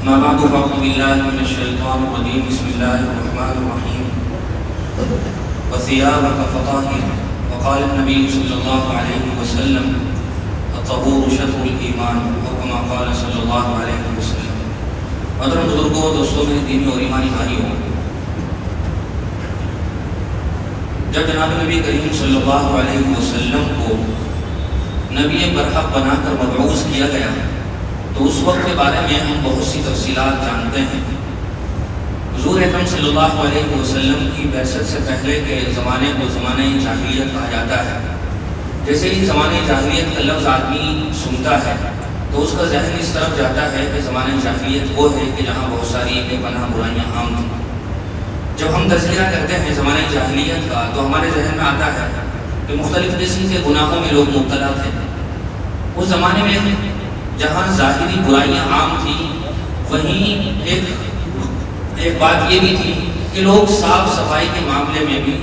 ما بعد فأعوذ بالله من الشيطان الرجيم بسم الله الرحمن الرحيم وثيابك فطهر وقال النبي صلى الله عليه وسلم الطهور شطر الإيمان وكما قال صلی اللہ علیہ وسلم۔ محترم بزرگوں، دوستوں، میرے دینی اور ایمانی بھائیوں، جب جناب نبی کریم صلی اللہ علیہ وسلم کو نبی برحق بنا کر مبعوث کیا گیا تو اس وقت کے بارے میں ہم بہت سی تفصیلات جانتے ہیں۔ حضور اکرم صلی اللہ علیہ وسلم کی بعثت سے پہلے کے زمانے کو زمانہ جاہلیت کہا جاتا ہے۔ جیسے ہی زمانہ جاہلیت کا لفظ آدمی سنتا ہے تو اس کا ذہن اس طرف جاتا ہے کہ زمانہ جاہلیت وہ ہے کہ جہاں بہت ساری بے پناہ برائیاں عام تھیں۔ جب ہم تذکرہ کرتے ہیں زمانہ جاہلیت کا تو ہمارے ذہن میں آتا ہے کہ مختلف قسم کے گناہوں میں لوگ مبتلا تھے۔ اس زمانے میں جہاں ظاہری برائیاں عام تھیں وہیں ایک بات یہ بھی تھی کہ لوگ صاف صفائی کے معاملے میں بھی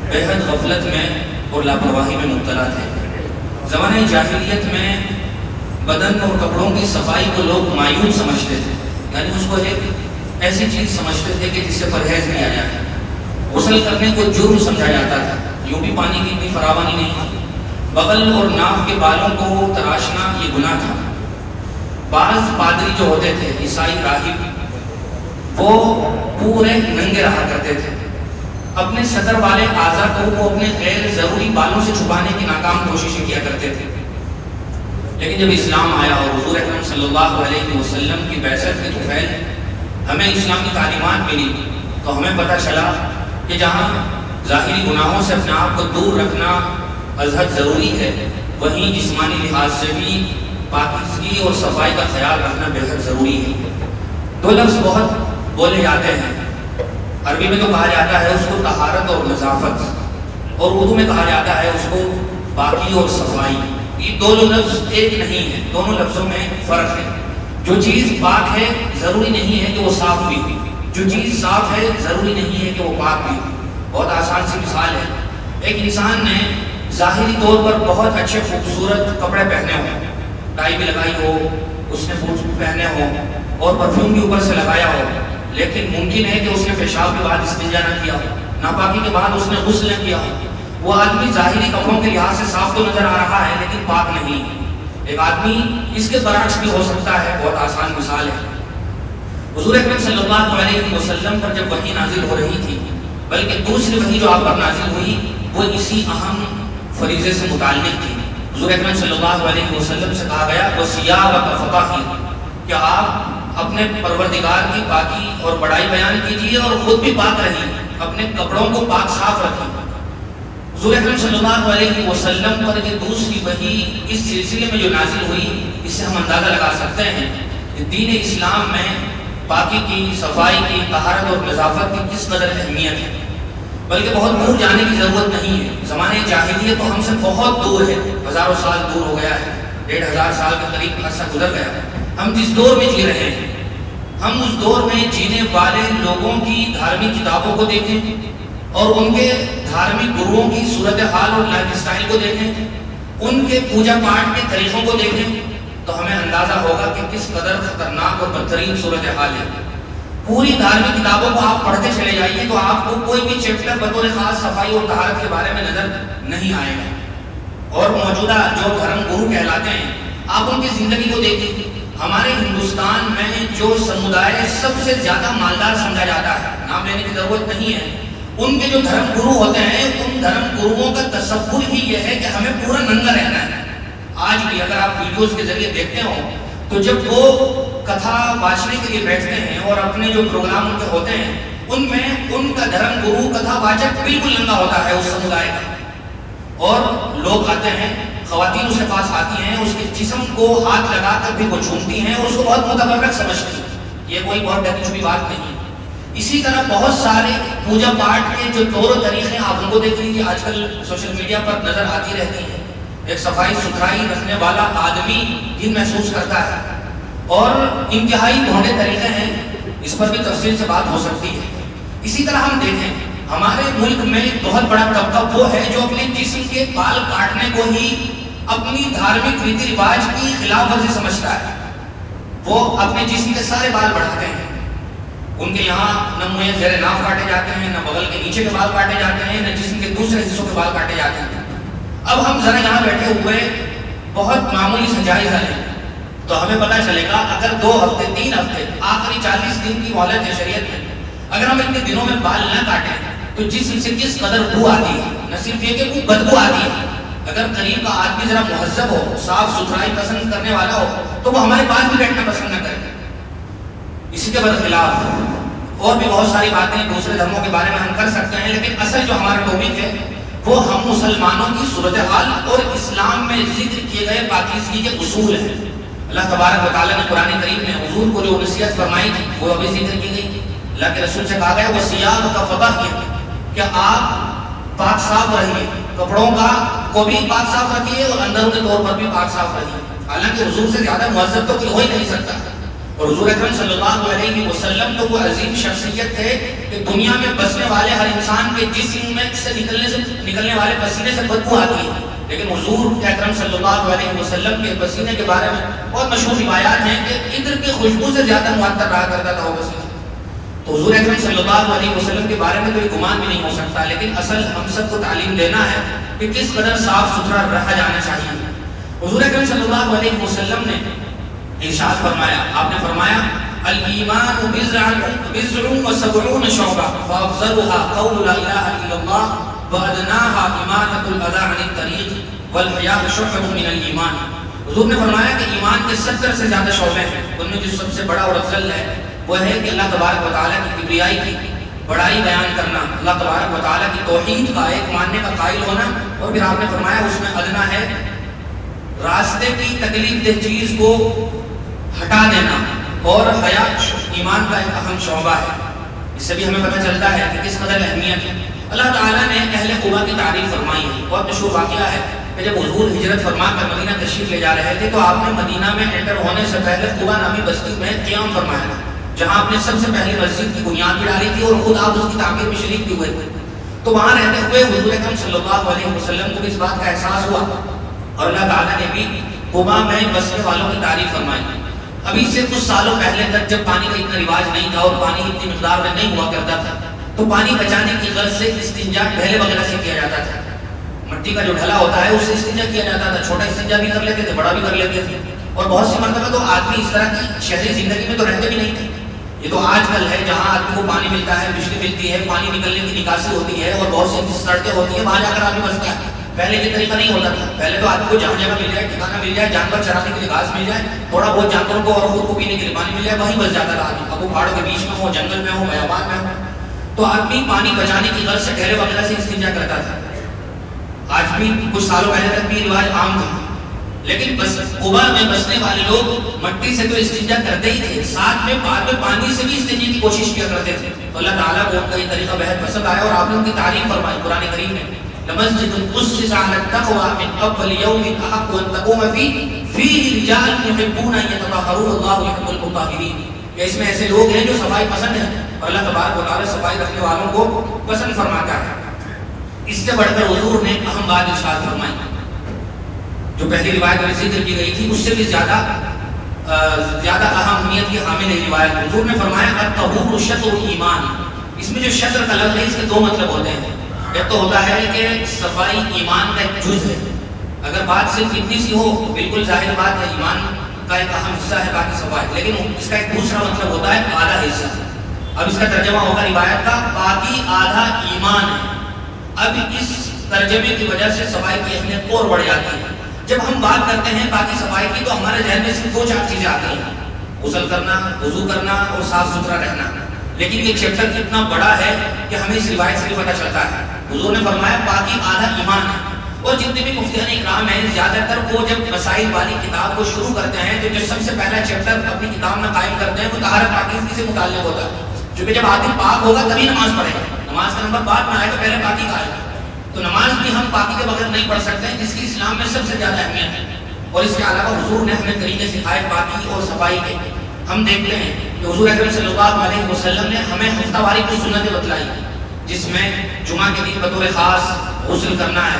بے حد غفلت میں اور لاپرواہی میں مبتلا تھے۔ زمانہ جاہلیت میں بدن اور کپڑوں کی صفائی کو لوگ معیوب سمجھتے تھے، یعنی اس کو ایک ایسی چیز سمجھتے تھے کہ جس سے پرہیز کیا جائے۔ غسل کرنے کو جرم سمجھا جاتا تھا، یوں بھی پانی کی اتنی فراوانی نہیں تھی۔ بغل اور ناف کے بالوں کو تراشنا یہ گناہ تھا۔ بعض پادری جو ہوتے تھے، عیسائی راہب، وہ پورے ننگے رہا کرتے تھے۔ اپنے صدر والے اعضاء کو وہ اپنے غیر ضروری بالوں سے چھپانے کی ناکام کوششیں کیا کرتے تھے۔ لیکن جب اسلام آیا اور حضور اکرم صلی اللہ علیہ وسلم کی بعثت کے طفیل ہمیں اسلامی تعلیمات ملی تو ہمیں پتہ چلا کہ جہاں ظاہری گناہوں سے اپنے آپ کو دور رکھنا ازحد ضروری ہے، وہیں جسمانی لحاظ سے بھی پاکیزگی اور صفائی کا خیال رکھنا بے حد ضروری ہے۔ دو لفظ بہت بولے جاتے ہیں، عربی میں تو کہا جاتا ہے اس کو طہارت اور نظافت، اور اردو میں کہا جاتا ہے اس کو پاکی اور صفائی۔ یہ دونوں لفظ ایک نہیں ہیں، دونوں لفظوں میں فرق ہے۔ جو چیز پاک ہے ضروری نہیں ہے کہ وہ صاف بھی ہو، جو چیز صاف ہے ضروری نہیں ہے کہ وہ پاک بھی ہو۔ بہت آسان سی مثال ہے، ایک انسان نے ظاہری طور پر بہت اچھے خوبصورت کپڑے پہنے ہوں، ٹائی بھی لگائی ہو، اس نے بوٹ پہنے ہوں اور پرفیوم بھی اوپر سے لگایا ہو، لیکن ممکن ہے کہ اس نے پیشاب کے بعد استنجا نہ کیا ہو، ناپاکی کے بعد اس نے غسل نہ کیا ہو۔ وہ آدمی ظاہری کپڑوں کے لحاظ سے صاف تو نظر آ رہا ہے لیکن پاک نہیں ہے۔ ایک آدمی اس کے برعکس بھی ہو سکتا ہے، بہت آسان مثال ہے۔ حضور اکرم صلی اللہ علیہ وسلم پر جب وحی نازل ہو رہی تھی، بلکہ دوسری وحی جو آپ پر نازل ہوئی وہ اسی اہم فریضے سے متعلق تھی۔ حضور اکرم صلی اللہ علیہ وسلم سے کہا گیا وَثِيَابَكَ فَطَهِّرْ، کہ آپ اپنے پروردگار کی پاکی اور بڑائی بیان کیجئے اور خود بھی پاک رہیے، اپنے کپڑوں کو پاک صاف رکھیں۔ حضور اکرم صلی اللہ علیہ وسلم پر یہ دوسری وحی اس سلسلے میں جو نازل ہوئی، اس سے ہم اندازہ لگا سکتے ہیں کہ دین اسلام میں پاکی کی، صفائی کی، طہارت اور نظافت کی کس قدر اہمیت ہے۔ بلکہ بہت دور جانے کی ضرورت نہیں ہے، زمانہ جاہلیت تو ہم سے بہت دور ہے، ہزاروں سال دور ہو گیا ہے، 1500 سال کے قریب عرصہ گزر گیا ہے۔ ہم جس دور میں جی رہے ہیں، ہم اس دور میں جینے والے لوگوں کی دھارمک کتابوں کو دیکھیں اور ان کے دھارمک گروؤں کی صورتحال اور لائف اسٹائل کو دیکھیں، ان کے پوجا پاٹ کے طریقوں کو دیکھیں تو ہمیں اندازہ ہوگا کہ کس قدر خطرناک اور بدترین صورتحال ہے۔ پوری دھارمک کتابوں کو آپ پڑھتے چلے جائیے تو آپ کو کوئی بھی چیپٹر بطور خاص صفائی اور طہارت کے بارے میں نظر نہیں آئے گا۔ اور موجودہ جو دھرم گرو کہلاتے ہیں، آپ ان کی زندگی کو دیکھیں۔ ہمارے ہندوستان میں جو سمودائے سب سے زیادہ مالدار سمجھا جاتا ہے، نام لینے کی ضرورت نہیں ہے، ان کے جو دھرم گرو ہوتے ہیں، ان دھرم گروؤں کا تصور ہی یہ ہے کہ ہمیں پورا ننگا رہنا ہے۔ آج بھی اگر آپ ویڈیوز کے ذریعے دیکھتے ہو تو جب وہ کتھا واچنے کے لیے بیٹھتے ہیں اور اپنے جو پروگرام ان کے ہوتے ہیں، ان میں ان کا دھرم گرو کتھا واچک بالکل ننگا ہوتا ہے اس سمودائے کا، اور لوگ آتے ہیں، خواتین اس کے پاس آتی ہیں، اس کے جسم کو ہاتھ لگا کر بھی وہ چومتی ہیں اور اس کو بہت متبرک سمجھتی ہیں۔ یہ کوئی بہت ڈری چھپی بات نہیں۔ اسی طرح بہت سارے پوجا پاٹ کے جو طور و طریقے آپ ان کو دیکھ لیجیے، آج کل سوشل میڈیا پر نظر آتی رہتی ہیں۔ ایک صفائی ستھرائی رکھنے والا آدمی دن محسوس کرتا ہے، اور انتہائی بھونڈے طریقے ہیں، اس پر بھی تفصیل سے بات ہو سکتی ہے۔ اسی طرح ہم دیکھیں ہمارے ملک میں بہت بڑا طبقہ وہ ہے جو اپنے جسم کے بال کاٹنے کو ہی اپنی دھارمک ریتی رواج کی خلاف ورزی سمجھتا ہے۔ وہ اپنے جسم کے سارے بال بڑھاتے ہیں. ان کے یہاں نہ منہ زیر ناف کاٹے جاتے ہیں، نہ بغل کے نیچے کے بال کاٹے جاتے ہیں، نہ جسم کے دوسرے حصوں کے بال کاٹے جاتے ہیں. اب ہم ذرا یہاں بیٹھے ہوئے بہت معمولی سا جائزہ لیں تو ہمیں پتہ چلے گا اگر 2 ہفتے 3 ہفتے آخری 40 دن کی مہلت ہے شریعت میں، اگر ہم اتنے دنوں میں بال نہ کاٹیں تو جسم سے کس قدر بو آتی ہے. نہ صرف یہ کہ بدبو آتی ہے، اگر قریب کا آدمی ذرا مہذب ہو، صاف ستھرائی پسند کرنے والا ہو تو وہ ہمارے پاس بھی بیٹھنا پسند نہ کرے. اسی کے برخلاف اور بھی بہت ساری باتیں دوسرے دھرموں کے بارے میں ہم کر سکتے ہیں، لیکن اصل جو ہمارا ٹاپک ہے وہ ہم مسلمانوں کی صورتحال اور اسلام میں ذکر کیے گئے پاکیزگی کے اصول ہیں. اللہ تبارک و تعالیٰ نے قرآن کریم میں حضور کو جو نصیحت فرمائی تھی وہ ابھی ذکر کی گئی. اللہ کے رسول سے کہا گیا وَثِيَابَكَ فَطَهِّرْ، کہ آپ پاک صاف رہیے، کپڑوں کا کو بھی پاک صاف رکھیے اور اندروں کے طور پر بھی پاک صاف رہیے. حالانکہ حضور سے زیادہ مہذب تو کوئی ہو ہی نہیں سکتا. اور حضور اکرم صلی اللہ علیہ وسلم تو وہ عظیم شخصیت تھے کہ دنیا میں بسنے والے ہر انسان کے جسم میں سے نکلنے والے پسینے سے بدبو آتی ہے، لیکن حضور اکرم صلی اللہ علیہ وسلم کے پسینے کے بارے میں بہت مشہور روایات ہیں کہ عطر کی خوشبو سے زیادہ معطر رہا کرتا تھا وہ پسینہ. تو حضور اکرم صلی اللہ علیہ وسلم کے بارے میں تو یہ گمان بھی نہیں ہو سکتا، لیکن اصل ہم سب کو تعلیم دینا ہے کہ کس قدر صاف ستھرا رہا جانا چاہیے. حضور اکرم صلی اللہ علیہ وسلم نے ارشاد فرمایا، آپ نے فرمایا الایمان بضع و70 شعبہ فافضلها قول لا الہ الا اللہ وادناها اماطۃ الاذى عن الطریق والحیاء شعبۃ من الایمان. حضور نے فرمایا کہ ایمان کے 70 سے زیادہ شعبے ہیں، ان میں جو سب سے بڑا اور افضل ہے وہ ہے کہ اللہ تبارک و تعالیٰ کی کبریائی کی بڑائی بیان کرنا، اللہ تبارک و تعالیٰ کی توحید کا ایک ماننے کا قائل ہونا، اور پھر آپ نے فرمایا اس میں ادنا ہے راستے کی تکلیف دہ چیز کو ہٹا دینا، اور حیا ایمان کا ایک اہم شعبہ ہے. اس سے بھی ہمیں پتہ چلتا ہے کہ کس قدر اہمیت ہے. اللہ تعالیٰ نے اہل قبا کی تعریف فرمائی ہے. بہت مشہور واقعہ ہے کہ جب حضور ہجرت فرما کر مدینہ تشریف لے جا رہے تھے تو آپ نے مدینہ میں انٹر ہونے سے پہلے قبا نامی بستی میں قیام فرمایا تھا، جہاں آپ نے سب سے پہلی مسجد کی بنیاد بھی ڈالی تھی اور خود آپ اس کی تعمیر میں شریک بھی ہوئے تھے. تو وہاں رہتے ہوئے حضور اکرم صلی اللہ علیہ وسلم کو اس بات کا احساس ہوا اور اللہ تعالیٰ نے بھی قبا میں بسنے والوں کی تعریف فرمائی. ابھی سے کچھ سالوں پہلے تک جب پانی کا اتنا رواج نہیں تھا اور پانی اتنی مقدار میں نہیں ہوا کرتا تھا تو پانی بچانے کی غرض سے استنجا ڈھیلے وغیرہ سے کیا جاتا تھا. مٹی کا جو ڈھلا ہوتا ہے اس سے استنجا کیا جاتا تھا. چھوٹا استنجا بھی کر لیتے تھے، بڑا بھی کر لیتے تھے، اور بہت سی مرتبہ تو آدمی اس طرح کی شہری زندگی میں تو رہتے بھی نہیں تھے. یہ تو آج کل ہے جہاں آدمی کو پانی ملتا ہے، بجلی ملتی ہے، پانی نکلنے کی نکاسی ہوتی ہے اور بہت سی سڑکیں ہوتی ہیں، وہاں جا کر آدمی بستا ہے. پہلے یہ طریقہ نہیں ہوتا تھا. پہلے تو آدمی کو جہاں جگہ مل جائے، ٹھکانا مل جائے، جانور چرانے کے لیے گھاس مل جائے، تھوڑا بہت جانوروں کو اور خود کو پینے کے لیے پانی مل جائے، وہیں بس جاتا تھا آدمی. اب وہ پہاڑوں کے بیچ میں ہو، جنگل میں ہو، بیابان میں ہو، تو آدمی پانی بچانے کی غرض سے ڈھیلے وغیرہ سے استنجا کرتا تھا. آج بھی کچھ سالوں پہلے تک بھی رواج عام تھا، لیکن بس قبا میں بسنے والے لوگ مٹی سے تو استنجا کرتے ہی تھے، ساتھ میں بعد میں پانی سے بھی استنجا کی کوشش کیا کرتے تھے. تو اللہ تعالیٰ کو ان کا یہ طریقہ بہت پسند آیا اور آپ نے ان کی تعریف فرمائی قرآن کریم میں. لمسجد اسس على التقوى من اول يوم احق ان تقوم فيه رجال يحبون ان يتطهروا والله يحب المطهرين. کہ اس میں ایسے لوگ ہیں جو صفائی پسند ہیں اور اللہ تبارک و تعالیٰ صفائی رکھنے والوں کو پسند فرماتا ہے. اس سے بڑھ کر حضور نے اہم بات ارشاد فرمائی جو پہلی روایت میں ذکر کی گئی تھی، اس سے بھی زیادہ اہمیت کی حامل ہے روایت. حضور نے فرمایا الطہور شطر ایمان. اس میں جو شطر کا لفظ ہے اس کے 2 مطلب ہوتے ہیں. ایک تو ہوتا ہے کہ صفائی ایمان کا ایک جز ہے. اگر بات صرف اتنی سی ہو تو بالکل ظاہر بات ہے ایمان کا ایک اہم حصہ ہے باقی صفائی، لیکن اس کا ایک دوسرا مطلب ہوتا ہے آدھا حصہ. اب اس کا ترجمہ ہوگا روایت کا باقی آدھا ایمان ہے. اب اس ترجمے کی وجہ سے صفائی کی اہمیت اور بڑھ جاتی ہے. جب ہم بات کرتے ہیں باقی صفائی کی تو ہمارے ذہن میں صرف 2-4 چیزیں آتی ہیں، غسل کرنا، وضو کرنا اور صاف ستھرا رہنا. لیکن یہ چیپٹر اتنا بڑا ہے کہ ہمیں اس روایت سے پتہ چلتا ہے. حضور نے فرمایا باقی آدھا ایمان ہے. اور جتنے بھی مفتیان اکرام ہیں زیادہ تر وہ جب مسائل والی کتاب کو شروع کرتے ہیں تو جو سب سے پہلا چیپٹر اپنی کتاب میں قائم کرتے ہیں وہ طہارت پاکیزگی سے متعلق ہوتا ہے. کیونکہ جب آدمی پاک ہوگا تبھی نماز پڑھے گا. نماز کا نمبر بعد میں آئے تو پہلے پاکی کا آئے گا. تو نماز بھی ہم پاکی کے بغیر نہیں پڑھ سکتے ہیں، جس کی اسلام میں سب سے زیادہ اہمیت ہے. اور اس کے علاوہ حضور نے ہمیں طریقے سکھائے پاکی اور صفائی کے. ہم دیکھتے ہیں کہ حضور اکرم صلی اللہ علیہ وسلم نے ہمیں ہفتہ واری کی سنتیں بتلائی، جس میں جمعہ کے دن بطور خاص غسل کرنا ہے.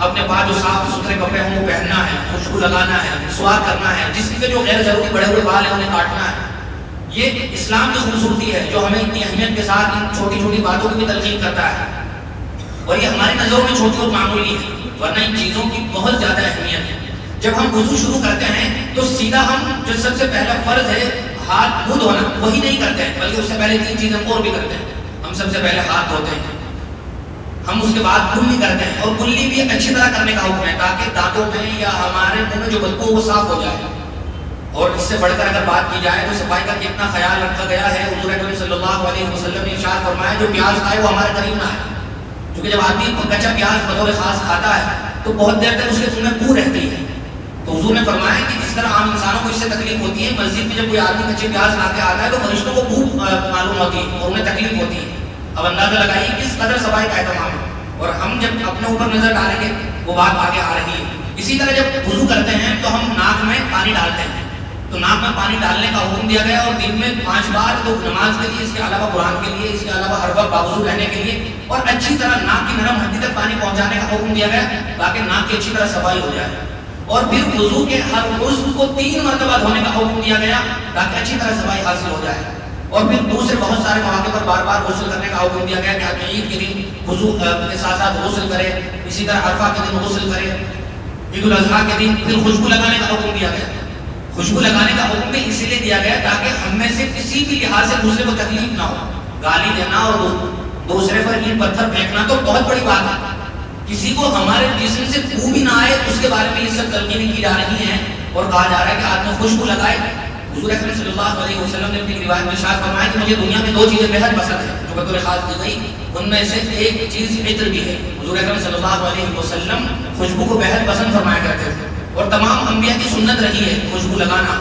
اپنے پاس جو صاف ستھرے کپڑے ہوں وہ پہننا ہے، خوشبو لگانا ہے، مسواک کرنا ہے، جسم کے جو غیر ضروری بڑے بڑے بال ہیں انہیں کاٹنا ہے. یہ اسلام کی خوبصورتی ہے جو ہمیں اتنی اہمیت کے ساتھ ان چھوٹی چھوٹی باتوں کی بھی تلقین کرتا ہے. اور یہ ہماری نظروں میں چھوٹی اور معمولی ہے، ورنہ ان چیزوں کی بہت زیادہ اہمیت ہے. جب ہم وضو شروع کرتے ہیں تو سیدھا ہم جو سب سے پہلا فرض ہے ہاتھ منہ دھونا وہی نہیں کرتے ہیں، بلکہ اس سے پہلے 3 چیزیں اور بھی کرتے ہیں. ہم سب سے پہلے ہاتھ دھوتے ہیں، ہم اس کے بعد کلی کرتے ہیں، اور کلی بھی اچھی طرح کرنے کا حکم ہے تاکہ دانتوں میں یا ہمارے منہ میں جو بدبو وہ صاف ہو جائے. اور اس سے بڑھ کر اگر بات کی جائے تو صفائی کا کتنا خیال رکھا گیا ہے. حضور اکرم صلی اللہ علیہ وسلم نے ارشاد فرمایا جو پیاز کھائے وہ ہمارے قریب نہ آئے. کیونکہ جب آدمی کچا پیاز بطور خاص کھاتا ہے تو بہت دیر تک اس کے منہ میں بو رہتی ہے. تو حضور نے فرمایا کہ جس طرح عام انسانوں کو اس سے تکلیف ہوتی ہے، مسجد میں جب کوئی آدمی کچے پیاز کھا کے آتا ہے تو فرشتوں کو بو معلوم ہوتی ہے اور انہیں تکلیف ہوتی ہے. اب اندازہ لگائیے کس قدر صفائی کا اہتمام ہے. اور ہم جب اپنے اوپر نظر ڈالیں گے وہ بات آگے آ رہی ہے. اسی طرح جب وضو کرتے ہیں تو ہم ناک میں پانی ڈالتے ہیں، تو ناک میں پانی ڈالنے کا حکم دیا گیا، اور دن میں 5 بار تو نماز کے لیے، اس کے علاوہ قرآن کے لیے، اس کے علاوہ ہر وقت باوضو رہنے کے لیے، اور اچھی طرح ناک کی نرم ہڈی تک پانی پہنچانے کا حکم دیا گیا تاکہ ناک کی اچھی طرح صفائی ہو جائے. اور پھر وضو کے ہر عضو کو 3 مرتبہ دھونے کا حکم دیا گیا تاکہ اچھی طرح صفائی حاصل ہو جائے. اور پھر دوسرے بہت سارے مواقع پر بار بار غسل کرنے کا حکم دیا گیا کہ آپ عید کے دن وضو کے ساتھ ساتھ غسل کرے، اسی طرح عرفہ کے دن غسل کرے، عید الاضحیٰ کے دن. پھر خوشبو لگانے کا حکم دیا گیا. خوشبو لگانے کا حکم بھی اسی لیے دیا گیا تاکہ ہم میں سے کسی بھی لحاظ سے دوسرے کو تکلیف نہ ہو. گالی دینا اور دوسرے پر اینٹ پتھر پھینکنا تو بہت بڑی بات ہے. کسی کو ہمارے جسم سے بو بھی نہ آئے اس کے بارے میں یہ سب تلقینیں کی جا رہی ہیں اور کہا جا رہا ہے کہ آدمی خوشبو لگائے. حضور اکرم صلی اللہ علیہ وسلم نے اپنی روایت میں ارشاد فرمایا کہ مجھے دنیا میں 2 چیزیں بہت پسند ہیں جو بطور خاص دی گئی. ان میں سے ایک چیز عطر بھی ہے. حضور اکرم صلی اللہ علیہ وسلم خوشبو کو بہت پسند فرمایا کرتے تھے، اور تمام انبیاء کی سنت رہی ہے خوشبو لگانا.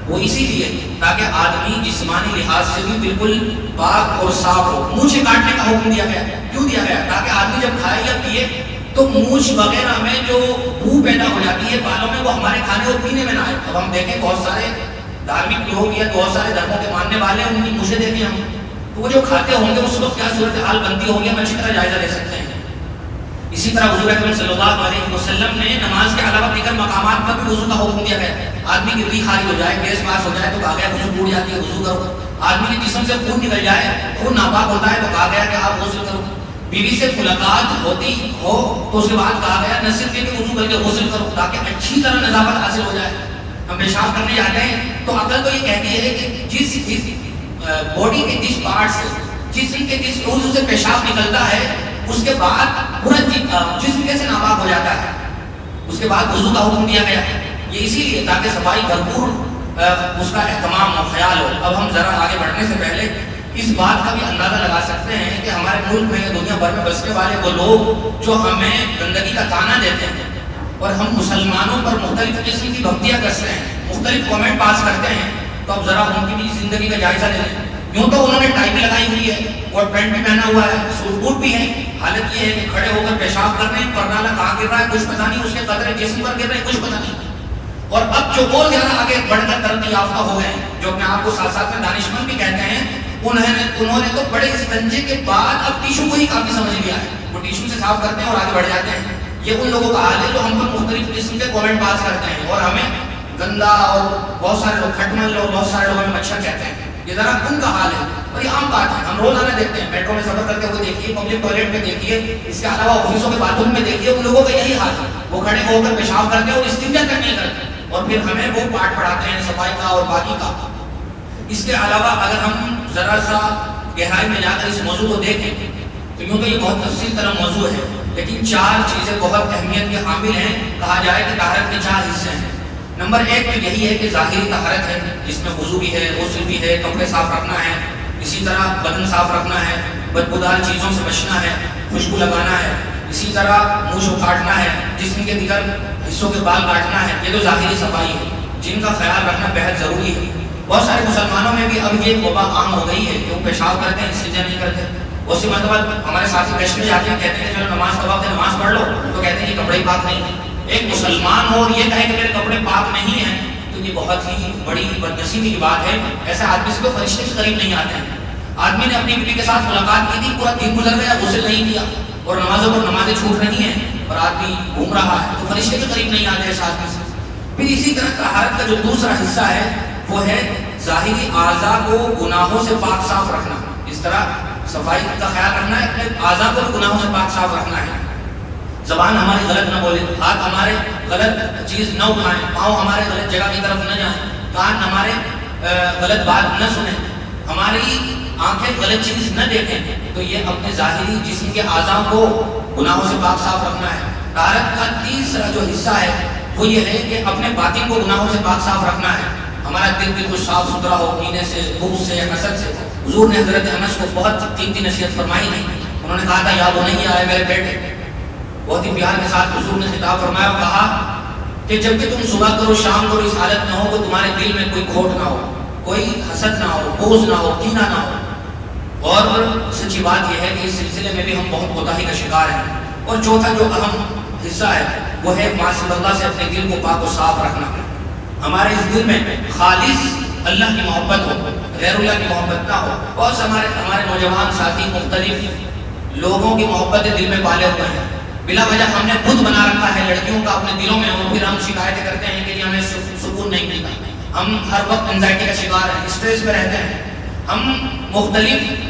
وہ اسی لیے تاکہ آدمی جسمانی لحاظ سے بھی بالکل پاک اور صاف ہو. مونچھیں کاٹنے کا حکم دیا گیا. کیوں دیا گیا؟ تاکہ آدمی جب کھائے یا پیے تو مونچھ وغیرہ میں جو بو پیدا ہو جاتی ہے بالوں میں وہ ہمارے کھانے اور پینے میں نہ آئے. اب ہم دیکھیں بہت سارے دھارمک لوگ یا بہت سارے دھرموں کے ماننے والے ان کی مونچھیں دیکھیں ہم، تو وہ جو کھاتے ہوں گے اس وقت کیا صورتحال بنتی ہوگی ہم اچھی طرح جائزہ لے سکتے ہیں. اسی طرح حضور اکرم صلی اللہ علیہ وسلم نے نماز کے علاوہ دیگر مقامات پر بھی وضو کا حکم دیا گیا. آدمی کی روح خارج ہو جائے، گیس پاس ہو جائے تو کہا گیا وضو ٹوٹ جاتی ہے وضو کرو. آدمی کے جسم سے خون نکل جائے، خون ناپاک ہوتا ہے تو کہا گیا کہ آپ غسل کرو. بیوی سے ملاقات ہوتی ہو تو اس کے بعد کہا گیا نہ صرف کہ وضو کر کے غسل کرو تاکہ اچھی طرح نظافت حاصل ہو جائے. ہم پیشاب کرنے جاتے ہیں تو عقل تو یہ کہتی ہے کہ جس باڈی کے جس پارٹ سے، جسم کے جس عضو سے پیشاب نکلتا ہے اس کے بعد پورا جسم کیسے ناپاک ہو جاتا ہے. اس کے بعد وضو کا حکم دیا گیا. یہ اسی لیے تاکہ صفائی بھرپور اس کا اہتمام اور خیال ہو. اب ہم ذرا آگے بڑھنے سے پہلے اس بات کا بھی اندازہ لگا سکتے ہیں کہ ہمارے ملک میں دنیا بھر میں بسنے والے وہ لوگ جو ہمیں گندگی کا تانا دیتے ہیں اور ہم مسلمانوں پر مختلف قسم کی بھکتیاں کرتے ہیں، مختلف کامنٹ پاس کرتے ہیں، تو اب ذرا ان کی بھی زندگی کا جائزہ لے لیں. یوں تو انہوں نے ٹائی بھی لگائی ہوئی ہے اور پینٹ بھی پہنا ہوا ہے، سوٹ بوٹ بھی ہے. حالت یہ ہے کہ کھڑے ہو کر پیشاب کر رہے ہیں، پرنالہ کہاں گر رہا ہے کچھ پتہ نہیں، اس کے قطرے جسم پر گر رہے ہیں کچھ پتہ نہیں. اور اب جو اور زیادہ آگے بڑھ کر ترقی یافتہ ہو گئے ہیں، جو اپنے آپ کو ساتھ ساتھ میں دانشمند بھی کہتے ہیں، انہوں نے تو بڑے استنجے کے بعد اب ٹیشو کو ہی کافی سمجھ لیا ہے. وہ ٹیشو سے صاف کرتے ہیں اور آگے بڑھ جاتے ہیں. یہ ان لوگوں کا حال ہے جو ہم پر مختلف قسم کے کامنٹ پاس کرتے ہیں اور ہمیں گندا، اور بہت سارے لوگ کھٹمل اور بہت سارے لوگ ہمیں مچھر کہتے ہیں. یہ ذرا ان کا حال ہے اور یہ عام بات ہے. ہم روزانہ دیکھتے ہیں، میٹرو میں سفر کرتے ہوئے دیکھیے، پبلک ٹوائلٹ میں دیکھیے، اس کے علاوہ آفسوں کے باتھ روم میں دیکھیے، ان لوگوں کا یہی حال ہے. وہ کھڑے ہو کر پیشاب کرتے ہیں اور استنجا تک نہیں کرتے اور پھر ہمیں وہ پاٹ پڑھاتے ہیں صفائی کا اور باقی کا. اس کے علاوہ اگر ہم ذرا سا گہرائی میں جا کر اس موضوع کو دیکھیں تو یوں تو یہ بہت تفصیل طرح موضوع ہے، لیکن 4 چیزیں بہت اہمیت کے حامل ہیں. کہا جائے کہ طہارت کے 4 حصے ہیں. نمبر 1 تو یہی ہے کہ ظاہری طہارت ہے، جس میں وضو بھی ہے، غسل بھی ہے، کپڑے صاف رکھنا ہے، اسی طرح بدن صاف رکھنا ہے، بدبودار چیزوں سے بچنا ہے، خوشبو لگانا ہے، اسی طرح منہ کاٹنا ہے، جسم کے دیگر حصوں کے بال کاٹنا ہے. یہ تو ظاہری صفائی ہے جن کا خیال رکھنا بہت ضروری ہے. بہت سارے مسلمانوں میں بھی اب یہ وبا عام ہو گئی ہے کہ وہ پیشاب کرتے ہیں، استنجا نہیں کرتے. بہت سی مرتبہ ہمارے ساتھی کشمیر میں جاتے ہیں، کہتے ہیں چلو نماز کا وقت ہے نماز پڑھ لو، تو کہتے ہیں یہ کپڑے پاک نہیں ہیں. ایک مسلمان ہو اور یہ کہے کہ میرے کپڑے پاک نہیں ہیں تو یہ بہت ہی بڑی بدنصیبی کی بات ہے. ایسے آدمی سے تو فرشتے کے قریب نہیں آتے ہیں. آدمی نے اپنی بیوی کے ساتھ ملاقات کی تھی، پورا دن گزر گیا، غسل نہیں کیا اور نمازوں پر نمازیں چھوٹ رہی ہیں. اور آدمی گھوم رہا ہے تو فرشتے بھی قریب نہیں آتے اس آدمی سے۔ پھر اسی طرح طہارت کا جو دوسرا حصہ ہے وہ ہے ظاہری اعضاء کو گناہوں سے پاک صاف رکھنا۔ اس طرح صفائی کا خیال رکھنا ہے، اپنے اعضاء کو گناہوں سے پاک صاف رکھنا ہے۔ زبان ہماری غلط نہ بولے، ہاتھ ہمارے غلط چیز نہ اٹھائیں، پاؤں ہمارے غلط جگہ کی طرف نہ جائیں، کان ہمارے غلط بات نہ سنیں، ہماری آنکھیں غلط چیز نہ دیکھیں۔ تو یہ اپنے ظاہری جسم کے اعضاء کو گناہوں سے پاک صاف رکھنا ہے۔ طہارت کا تیسرا جو حصہ ہے وہ یہ ہے کہ اپنے باطن کو گناہوں سے پاک صاف رکھنا ہے۔ ہمارا دل بالکل صاف ستھرا ہو، کینے سے، بغض سے، حسد سے۔ حضور نے حضرت انس کو بہت قیمتی نصیحت فرمائی نہیں، انہوں نے کہا تھا یا بنی آئے میرے بیٹے، بہت ہی پیار کے ساتھ حضور نے خطاب فرمایا اور کہا کہ جب کہ تم صبح کرو شام کرو اس حالت میں ہو کہ تمہارے دل میں کوئی کھوٹ نہ ہو، کوئی حسد نہ ہو، بغض نہ ہو، کینہ نہ ہو۔ اور سچی بات یہ ہے کہ اس سلسلے میں بھی ہم بہت کوتاہی کا شکار ہیں۔ اور چوتھا جو اہم حصہ ہے وہ ہے معصیت اللہ سے اپنے دل کو پاک و صاف رکھنا۔ ہمارے اس دل میں خالص اللہ کی محبت ہو، غیر اللہ کی محبت نہ ہو۔ بہت سے ہمارے نوجوان ساتھی مختلف لوگوں کی محبتیں دل میں پالے ہوئے ہیں، بلا وجہ ہم نے بت بنا رکھا ہے لڑکیوں کا اپنے دلوں میں، اور پھر ہم شکایتیں کرتے ہیں کہ ہمیں سکون نہیں ملتا، ہم ہر وقت انزائٹی کا شکار ہیں، اسٹریس میں رہتے ہیں، ہم مختلف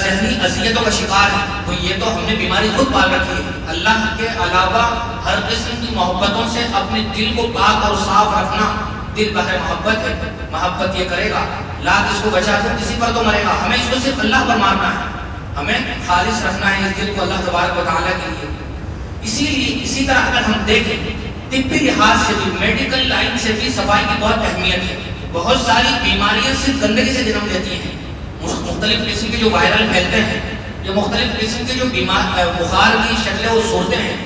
ذہنی اذیتوں کا شکار ہیں۔ تو یہ تو ہم نے بیماری خود پال رکھی ہے۔ اللہ کے علاوہ ہر قسم کی محبتوں سے اپنے دل کو پاک اور صاف رکھنا۔ دل بہر محبت ہے، محبت یہ کرے گا، لاکھ اس کو بچا کر کسی پر تو مرے گا، ہمیں اس کو صرف اللہ پر مارنا ہے، ہمیں خالص رکھنا ہے اس دل کو اللہ تبارک و تعالیٰ کے لیے۔ اسی طرح اگر ہم دیکھیں طبی لحاظ سے بھی، میڈیکل لائن سے بھی صفائی کی بہت اہمیت ہے۔ بہت ساری بیماریاں صرف گندگی سے جنم لیتی ہیں، مختلف قسم کے جو وائرل پھیلتے ہیں، یا مختلف قسم کے جو بخار کی شکلیں وہ صورتیں ہیں،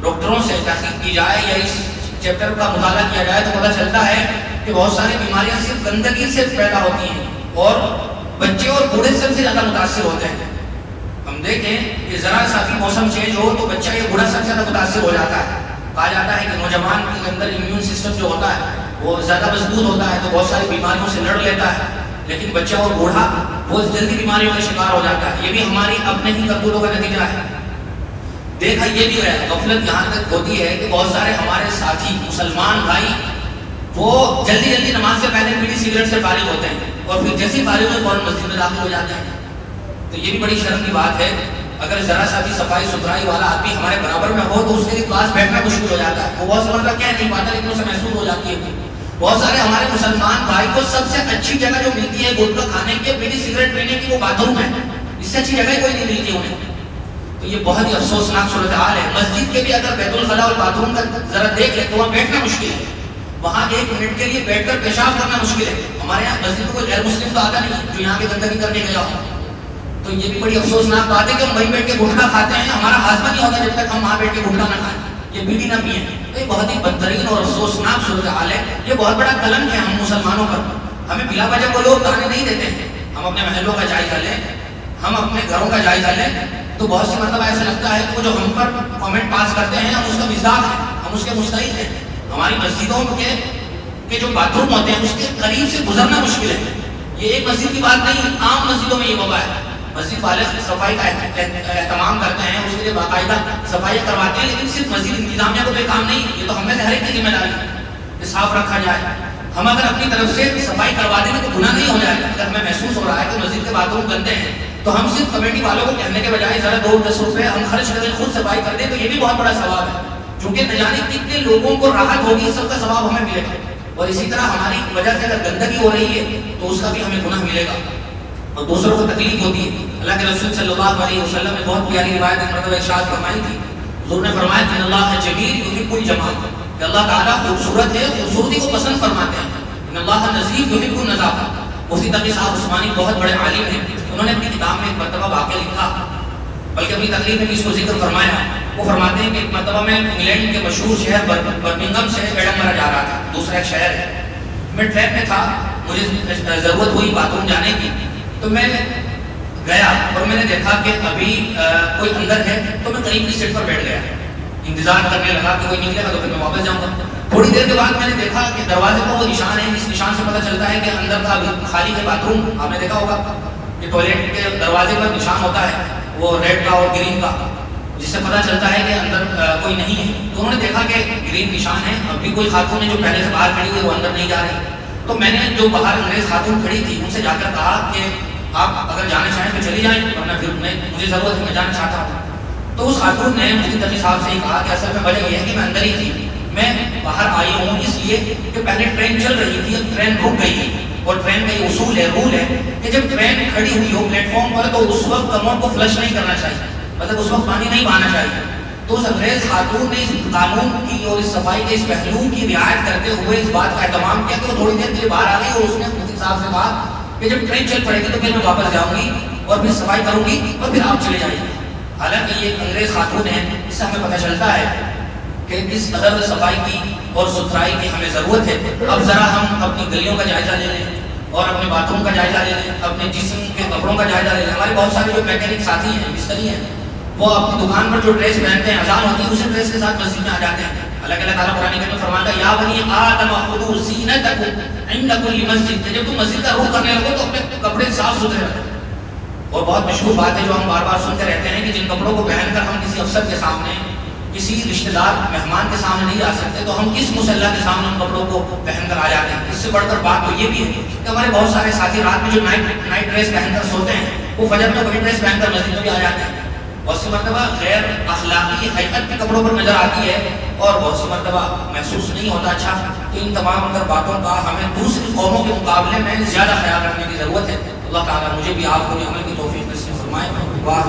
ڈاکٹروں سے تحقیق کی جائے یا اس چیپٹر کا مطالعہ کیا جائے تو پتہ چلتا ہے کہ بہت ساری بیماریاں صرف گندگی سے پیدا ہوتی ہیں، اور بچے اور بوڑھے سب سے زیادہ متاثر ہوتے ہیں۔ ہم دیکھیں کہ ذرا سا بھی موسم چینج ہو تو بچہ یا بوڑھا سب سے زیادہ متاثر ہو جاتا ہے۔ کہا جاتا ہے کہ نوجوان کے اندر امیون سسٹم جو ہوتا ہے وہ زیادہ مضبوط ہوتا ہے تو بہت ساری بیماریوں سے لڑ لیتا ہے، لیکن بچہ اور بوڑھا بہت جلدی بیماریوں کا شکار ہو جاتا ہے۔ یہ بھی ہماری اپنے ہی کرتوتوں کا نتیجہ ہے۔ دیکھا یہ بھی ہے، غفلت یہاں تک ہوتی ہے کہ بہت سارے ہمارے ساتھی مسلمان بھائی وہ جلدی نماز سے پہلے بیڑی سگریٹ سے فارغ ہوتے ہیں، اور پھر جیسی فارغ ہوئے فوراً مسجد میں داخل ہو جاتے ہیں۔ تو یہ بھی بڑی شرم کی بات ہے، اگر ذرا سا بھی صفائی ستھرائی والا آدمی ہمارے برابر میں ہو تو اس کے لیے پاس بیٹھنا مشکل ہو جاتا ہے، وہ بہت سمجھتا کہہ نہیں پاتا لیکن اسے محسوس ہو جاتی ہے۔ بہت سارے ہمارے مسلمان بھائی کو سب سے اچھی جگہ جو ملتی ہے گٹکا کھانے کی، بیڑی سگریٹ پینے کی، وہ باتھ روم ہے، اس سے اچھی جگہ کوئی نہیں ملتی انہیں۔ تو یہ بہت ہی افسوسناک صورتحال ہے۔ مسجد کے بھی اگر بیت الخلاء اور باتھ روم کا ذرا دیکھ لیں تو وہاں بیٹھنا مشکل ہے، وہاں 1 منٹ کے لیے بیٹھ کر پیشاب کرنا مشکل ہے۔ ہمارے یہاں مسجد میں کوئی غیر مسلم تو آتا نہیں جو یہاں پہ گندگی کرنے گیا ہو۔ تو یہ بھی بڑی افسوسناک بات ہے کہ ہم وہیں بیٹھ کے گٹکا کھاتے ہیں، ہمارا ہاضمہ نہیں ہوتا جب تک ہم وہاں بیٹھ کے گٹکا نہ کھائیں، یہ بیڑی نہ پئیں۔ تو یہ بہت ہی بدترین اور افسوسناک صورتحال ہے، یہ بہت بڑا کلنک ہے ہم مسلمانوں پر۔ ہمیں بلا وجہ وہ لوگ گانے نہیں دیتے ہیں۔ ہم اپنے محلوں کا جائزہ لیں، ہم اپنے گھروں کا جائزہ لیں تو بہت سی مرتبہ ایسا لگتا ہے کہ وہ جو ہم پر کامنٹ پاس کرتے ہیں ہم اس کا مزاق ہے، ہم اس کے مستحق ہیں۔ ہماری مسجدوں کے جو باتھ روم ہوتے ہیں اس کے قریب سے گزرنا مشکل ہے۔ یہ ایک مسجد کی بات نہیں، عام مسجدوں میں یہ وبا ہے۔ مسجد والے صفائی کا اہتمام کرتے ہیں، اس کے لیے باقاعدہ صفائی کرواتے ہیں، لیکن صرف مسجد انتظامیہ کو کوئی کام نہیں، یہ تو ہم میں سے ہر ایک کی ذمہ داری ہے کہ صاف رکھا جائے۔ ہم اگر اپنی طرف سے صفائی کروا دیں تو گناہ نہیں ہو جائے گا۔ اگر ہمیں محسوس ہو رہا ہے کہ مسجد کے باتھ روم گندے ہیں تو ہم صرف کمیٹی والوں کو کہنے کے بجائے ذرا 2-10 روپے ہم خرچ کریں، خود صفائی کر دیں تو یہ بھی بہت بڑا ثواب ہے، چونکہ نہ جانے کتنے لوگوں کو راحت ہوگی، سب کا ثواب ہمیں ملے گا۔ اور اسی طرح ہماری وجہ سے اگر گندگی ہو رہی ہے تو اس کا بھی ہمیں گناہ ملے گا اور دوسروں کو تکلیف ہوتی ہے۔ اللہ کے رسول صلی اللہ علیہ وسلم نے بہت پیاری روایت ایک مرتبہ ارشاد فرمائی تھی، حضور نے فرمایا کہ اللہ جمیل یحب الجمال، کہ اللہ تعالیٰ خوبصورت ہے، خوبصورتی کو پسند فرماتے ہیں۔ ان اللہ نظیف یحب النظافہ۔ مفتی تقی صاحب عثمانی بہت بڑے عالم ہیں، انہوں نے اپنی کتاب میں ایک مرتبہ واقعہ لکھا، بلکہ اپنی تقریر میں بھی اس کو ذکر فرمایا۔ وہ فرماتے ہیں کہ ایک مرتبہ میں انگلینڈ کے مشہور شہر برمنگھم سے ایڈنبرا جا رہا تھا، دوسرا ایک شہر ہے۔ میں ٹرین میں تھا، مجھے ضرورت ہوئی باتھ روم جانے کی، تو میں گیا اور میں نے دیکھا کہ ابھی کوئی اندر ہے، تو میں قریب کی سیٹ پر بیٹھ گیا، انتظار کرنے لگا کہ کوئی نکلے گا تو پھر میں واپس جاؤں گا۔ تھوڑی دیر کے بعد میں نے دیکھا کہ دروازے پر وہ نشان ہے، جس نشان سے پتہ چلتا ہے کہ اندر کا خالی ہے باتھ روم۔ آپ نے دیکھا ہوگا کہ ٹوائلٹ کے دروازے پر نشان ہوتا ہے وہ ریڈ کا اور گرین کا، جس سے پتہ چلتا ہے کہ اندر کوئی نہیں ہے. تو انہوں نے دیکھا کہ گرین نشان ہے, اب بھی کوئی خاتون ہے جو پہلے سے باہر کھڑی ہوئی وہ اندر نہیں جا رہی. تو میں نے جو باہر انگریز خاتون کھڑی تھی ان سے جا کر کہا کہ آپ اگر جانا چاہیں تو چلی جائیں, ورنہ پھر مجھے ضرورت ہے, میں جانا چاہتا ہوں. تو اس خاتون نے مفتی تقی صاحب سے کہا کہ اصل میں وجہ یہ ہے کہ میں اندر ہی تھی, میں باہر آئی ہوں اس لیے کہ پہلے ٹرین چل رہی تھی, اب ٹرین رک گئی ہے, اور ٹرین کا یہ اصول ہے, رول ہے کہ جب ٹرین کھڑی ہوئی ہو پلیٹ فارم پر تو اس وقت کموڈ کو فلش نہیں کرنا چاہیے, مطلب اس وقت پانی نہیں بہانا چاہیے. تو اس انگریز خاتون نے اس قانون کی اور اس صفائی کے اس پہلو کی رعایت کرتے ہوئے اس بات کا اہتمام کیا کہ وہ تھوڑی دیر کے لیے باہر آ گئی, اور اس نے مفتی صاحب سے کہا کہ جب ٹرین چل پڑے گی تو پھر میں واپس جاؤں گی اور پھر صفائی کروں گی اور پھر آپ چلے جائیں گے. حالانکہ یہ ایک انگریز خاتون ہے, اس سے ہمیں پتہ چلتا ہے کہ کس قدر صفائی کی اور ستھرائی کی ہمیں ضرورت ہے. اب ذرا ہم اپنی گلیوں کا جائزہ لے لیں اور اپنے باتھ روم کا جائزہ لے لیں, اپنے جسم کے کپڑوں کا جائزہ لے لیں. ہمارے بہت سارے جو میکینک ساتھی ہیں, مستری ہیں, وہ اپنی دکان پر جو ڈریس پہنتے ہیں, اذان ہوتی ہے اسی ڈریس کے ساتھ مسجد میں آ جاتے ہیں. اللہ تعالیٰ قرآن کریم میں فرماتا ہے یا بنی آدم خذوا زینتکم عند کل مسجد, کہ جب تم مسجد کا رخ کرنے لگو تو اپنے کپڑے صاف ستھرے رکھو. اور بہت مشہور بات ہے جو ہم بار بار سنتے رہتے ہیں کہ جن کپڑوں کو پہن کر ہم کسی افسر کے سامنے, کسی رشتہ دار مہمان کے سامنے نہیں آ سکتے, تو ہم کس مصلی کے سامنے ان کپڑوں کو پہن کر آ جاتے ہیں. اس سے بڑھ کر بات تو یہ بھی ہے کہ ہمارے بہت سارے ساتھی رات میں جو نائٹ ڈریس پہن کر سوتے ہیں وہ فجر میں وہی ڈریس پہن کر مسجد میں بھی آ جاتے ہیں. بہت سی مرتبہ غیر اخلاقی حقیقت کے کپڑوں پر نظر آتی ہے اور بہت سی مرتبہ محسوس نہیں ہوتا اچھا. تو ان تمام باتوں کا ہمیں دوسری قوموں کے مقابلے میں زیادہ خیال رکھنے کی ضرورت ہے. اللہ تعالیٰ مجھے بھی آپ کو عمل کی توفیق نصیب فرمائے. واہ